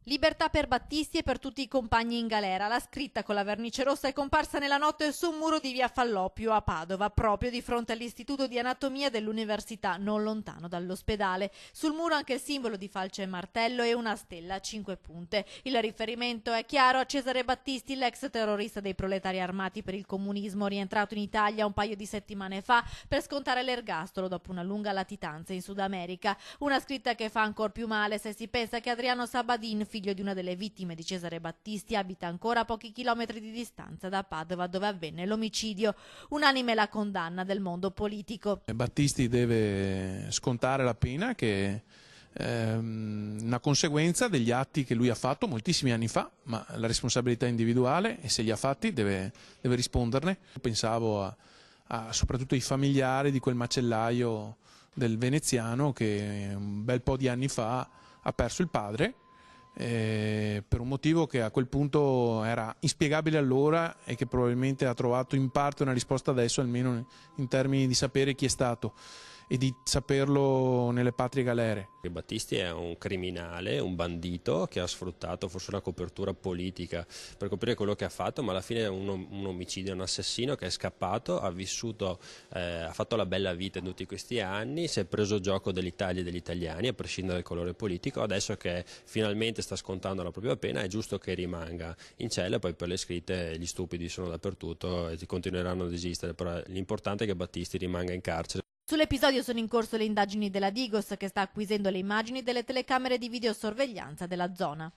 Libertà per Battisti e per tutti i compagni in galera. La scritta con la vernice rossa è comparsa nella notte su un muro di via Fallopio a Padova, proprio di fronte all'Istituto di Anatomia dell'Università, non lontano dall'ospedale. Sul muro anche il simbolo di falce e martello e una stella a 5 punte. Il riferimento è chiaro a Cesare Battisti, l'ex terrorista dei proletari armati per il comunismo, rientrato in Italia un paio di settimane fa per scontare l'ergastolo dopo una lunga latitanza in Sud America. Una scritta che fa ancor più male se si pensa che Adriano Sabadin, figlio di una delle vittime di Cesare Battisti, abita ancora a pochi chilometri di distanza da Padova, dove avvenne l'omicidio. Unanime la condanna del mondo politico. Battisti deve scontare la pena che è una conseguenza degli atti che lui ha fatto moltissimi anni fa, ma la responsabilità individuale, e se li ha fatti deve risponderne. Pensavo soprattutto ai familiari di quel macellaio del veneziano che un bel po' di anni fa ha perso il padre, per un motivo che a quel punto era inspiegabile allora e che probabilmente ha trovato in parte una risposta adesso, almeno in termini di sapere chi è stato e di saperlo nelle patrie galere. Battisti è un criminale, un bandito che ha sfruttato forse una copertura politica per coprire quello che ha fatto, ma alla fine è un omicidio, un assassino che è scappato, ha vissuto, ha fatto la bella vita in tutti questi anni, si è preso gioco dell'Italia e degli italiani a prescindere dal colore politico. Adesso che finalmente sta scontando la propria pena è giusto che rimanga in cella, poi per le scritte gli stupidi sono dappertutto e continueranno ad esistere, però l'importante è che Battisti rimanga in carcere. Sull'episodio sono in corso le indagini della Digos, che sta acquisendo le immagini delle telecamere di videosorveglianza della zona.